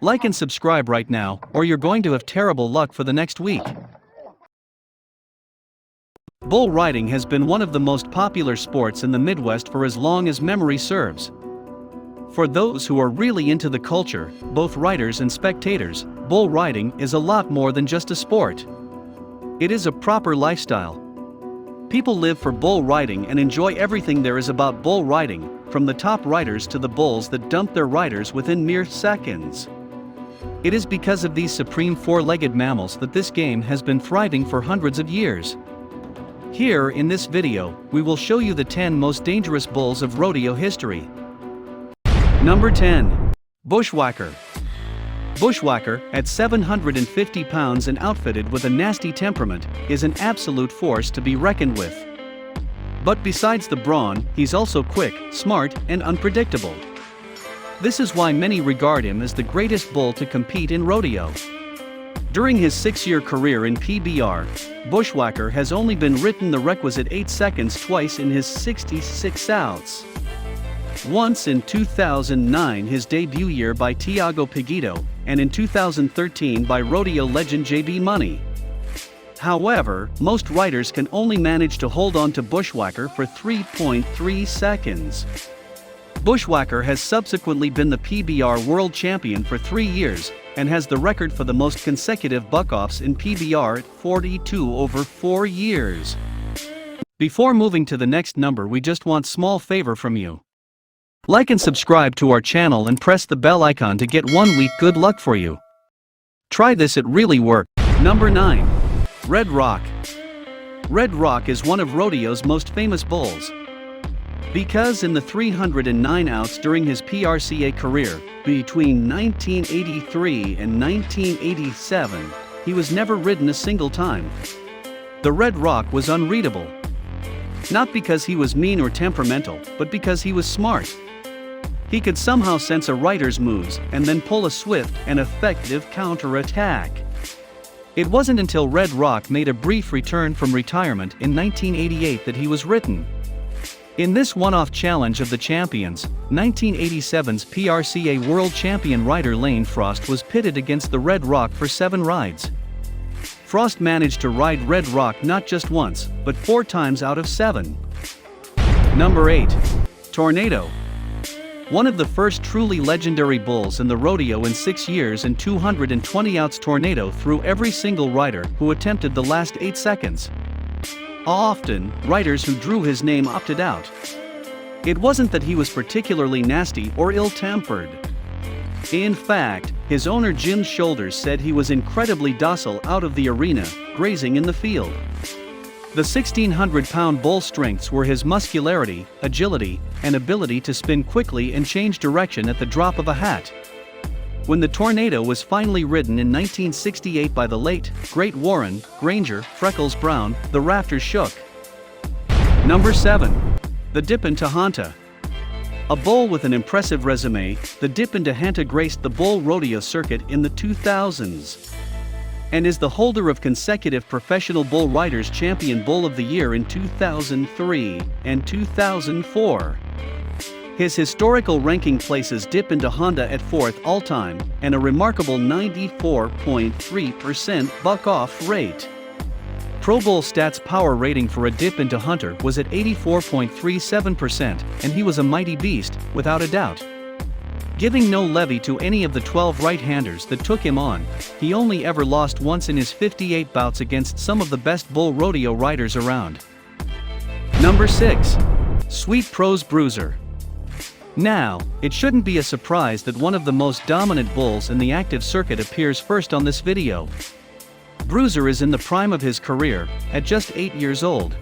Like and subscribe right now, or you're going to have terrible luck for the next week. Bull riding has been one of the most popular sports in the Midwest for as long as memory serves. For those who are really into the culture, both riders and spectators, bull riding is a lot more than just a sport. It is a proper lifestyle. People live for bull riding and enjoy everything there is about bull riding, from the top riders to the bulls that dump their riders within mere seconds. It is because of these supreme four-legged mammals that this game has been thriving for hundreds of years. Here in this video, we will show you the 10 most dangerous bulls of rodeo history. Number 10. Bushwacker. Bushwacker, at 750 pounds and outfitted with a nasty temperament, is an absolute force to be reckoned with. But besides the brawn, he's also quick, smart, and unpredictable. This is why many regard him as the greatest bull to compete in rodeo. During his 6-year career in PBR, Bushwacker has only been ridden the requisite 8 seconds twice in his 66 outs. Once in 2009, his debut year by Thiago Peguito, and in 2013 by rodeo legend JB Money. However, most riders can only manage to hold on to Bushwacker for 3.3 seconds. Bushwacker has subsequently been the PBR World Champion for 3 years, and has the record for the most consecutive buck-offs in PBR at 42 over 4 years. Before moving to the next number, we just want small favor from you. Like and subscribe to our channel and press the bell icon to get 1 week good luck for you. Try this, it really worked. Number 9. Red Rock. Red Rock is one of rodeo's most famous bulls. Because in the 309 outs during his PRCA career, between 1983 and 1987, he was never ridden a single time. The Red Rock was unreadable. Not because he was mean or temperamental, but because he was smart. He could somehow sense a rider's moves and then pull a swift and effective counterattack. It wasn't until Red Rock made a brief return from retirement in 1988 that he was ridden. In this one-off challenge of the champions, 1987's PRCA World Champion rider Lane Frost was pitted against the Red Rock for 7 rides. Frost managed to ride Red Rock not just once, but 4 times out of 7. Number 8. Tornado. One of the first truly legendary bulls in the rodeo in 6 years and 220 outs, Tornado threw every single rider who attempted the last 8 seconds. Often, riders who drew his name opted out. It wasn't that he was particularly nasty or ill-tempered. In fact, his owner Jim Shoulders said he was incredibly docile out of the arena, grazing in the field. The 1,600-pound bull's strengths were his muscularity, agility, and ability to spin quickly and change direction at the drop of a hat. When the Tornado was finally ridden in 1968 by the late, great Warren Granger Freckles Brown, the rafters shook. Number 7. The Dippin' Tahanta. A bull with an impressive resume, the Dippin' Tahanta graced the bull rodeo circuit in the 2000s. And is the holder of consecutive Professional Bull Riders Champion Bull of the Year in 2003 and 2004. His historical ranking places Dippin' Tahanta at 4th all-time, and a remarkable 94.3% buck-off rate. Pro Bull Stats power rating for a Dippin' Tahanta was at 84.37%, and he was a mighty beast, without a doubt. Giving no levy to any of the 12 right-handers that took him on, he only ever lost once in his 58 bouts against some of the best bull rodeo riders around. Number 6. Sweet Prose Bruiser. Now, it shouldn't be a surprise that one of the most dominant bulls in the active circuit appears first on this video. Bruiser is in the prime of his career, at just 8 years old.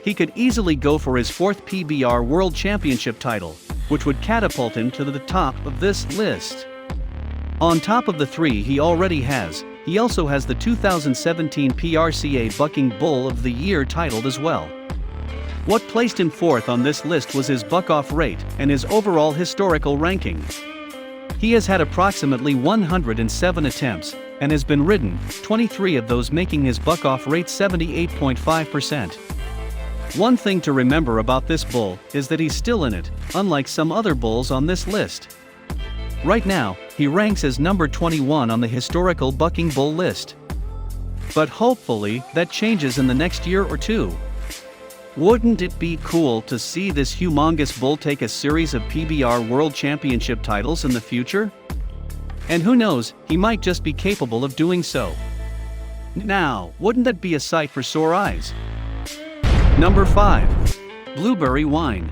He could easily go for his 4th PBR World Championship title, which would catapult him to the top of this list. On top of the 3 he already has, he also has the 2017 PRCA Bucking Bull of the Year titled as well. What placed him 4th on this list was his buck-off rate and his overall historical ranking. He has had approximately 107 attempts, and has been ridden, 23 of those making his buck-off rate 78.5%. One thing to remember about this bull is that he's still in it, unlike some other bulls on this list. Right now, he ranks as number 21 on the historical bucking bull list. But hopefully, that changes in the next year or two. Wouldn't it be cool to see this humongous bull take a series of PBR World Championship titles in the future? And who knows, he might just be capable of doing so. Now, wouldn't that be a sight for sore eyes? Number 5. Blueberry Wine.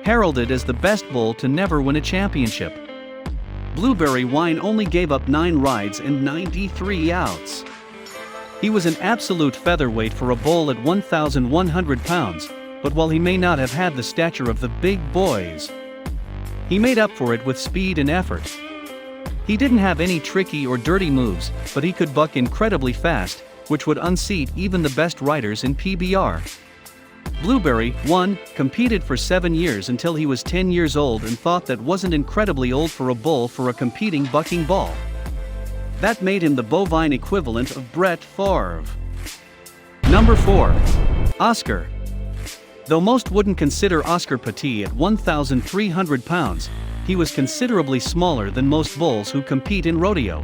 Heralded as the best bull to never win a championship, Blueberry Wine only gave up 9 rides and 93 outs. He was an absolute featherweight for a bull at 1,100 pounds, but while he may not have had the stature of the big boys, he made up for it with speed and effort. He didn't have any tricky or dirty moves, but he could buck incredibly fast, which would unseat even the best riders in PBR. Blueberry, 1, competed for 7 years until he was 10 years old and thought that wasn't incredibly old for a bull for a competing bucking bull. That made him the bovine equivalent of Brett Favre. Number 4. Oscar. Though most wouldn't consider Oscar petite at 1,300 pounds, he was considerably smaller than most bulls who compete in rodeo.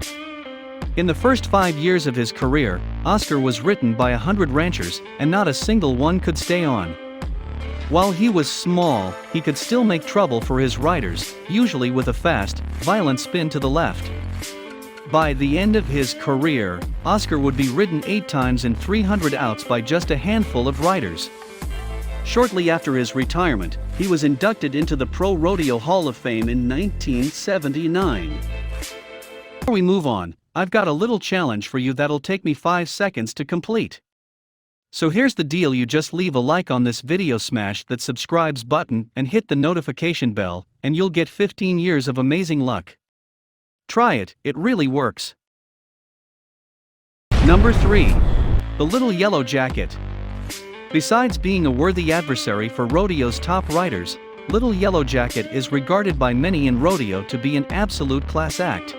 In the first 5 years of his career, Oscar was ridden by 100 ranchers, and not a single one could stay on. While he was small, he could still make trouble for his riders, usually with a fast, violent spin to the left. By the end of his career, Oscar would be ridden 8 times in 300 outs by just a handful of riders. Shortly after his retirement, he was inducted into the Pro Rodeo Hall of Fame in 1979. Before we move on, I've got a little challenge for you that'll take me 5 seconds to complete. So here's the deal: you just leave a like on this video, smash that subscribes button, and hit the notification bell, and you'll get 15 years of amazing luck. Try it, it really works. Number 3. The Little Yellow Jacket. Besides being a worthy adversary for rodeo's top riders, Little Yellow Jacket is regarded by many in rodeo to be an absolute class act.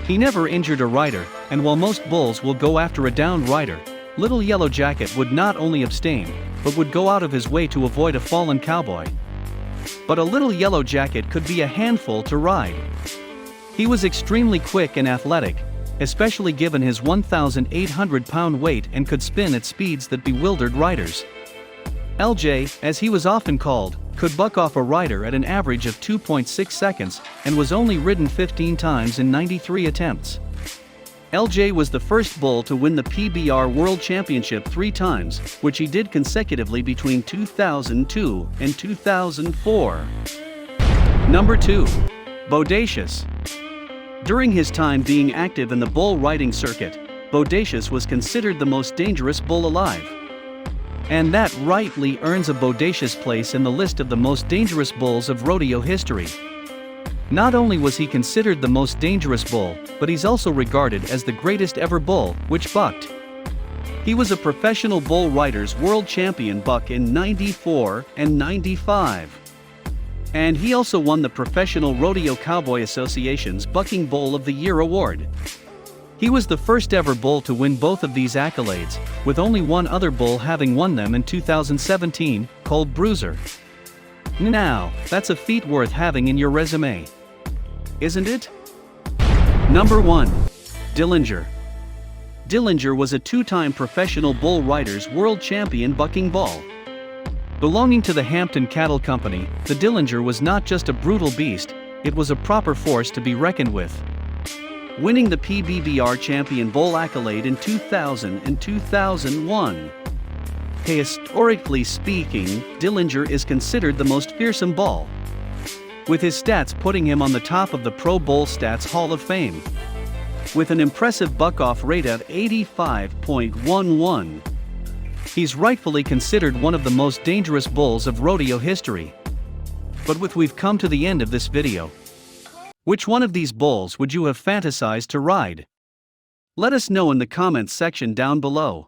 He never injured a rider, and while most bulls will go after a downed rider, Little Yellow Jacket would not only abstain, but would go out of his way to avoid a fallen cowboy. But a Little Yellow Jacket could be a handful to ride. He was extremely quick and athletic, especially given his 1,800-pound weight, and could spin at speeds that bewildered riders. LJ, as he was often called, could buck off a rider at an average of 2.6 seconds, and was only ridden 15 times in 93 attempts. LJ was the first bull to win the PBR World Championship 3 times, which he did consecutively between 2002 and 2004. Number 2. Bodacious. During his time being active in the bull riding circuit, Bodacious was considered the most dangerous bull alive. And that rightly earns a Bodacious place in the list of the most dangerous bulls of rodeo history. Not only was he considered the most dangerous bull, but he's also regarded as the greatest ever bull, which bucked. He was a professional bull riders world champion buck in '94 and '95. And he also won the Professional Rodeo Cowboy Association's Bucking Bull of the Year award. He was the first ever bull to win both of these accolades, with only one other bull having won them in 2017, called Bruiser. Now, that's a feat worth having in your resume, isn't it? Number 1. Dillinger. Dillinger was a 2-time professional bull riders world champion bucking bull. Belonging to the Hampton Cattle Company, the Dillinger was not just a brutal beast, it was a proper force to be reckoned with. Winning the PBR Champion Bull accolade in 2000 and 2001. Historically speaking, Dillinger is considered the most fearsome bull, with his stats putting him on the top of the Pro Bull Stats Hall of Fame. With an impressive buck-off rate of 85.11. He's rightfully considered one of the most dangerous bulls of rodeo history. But we've come to the end of this video. Which one of these bulls would you have fantasized to ride? Let us know in the comments section down below.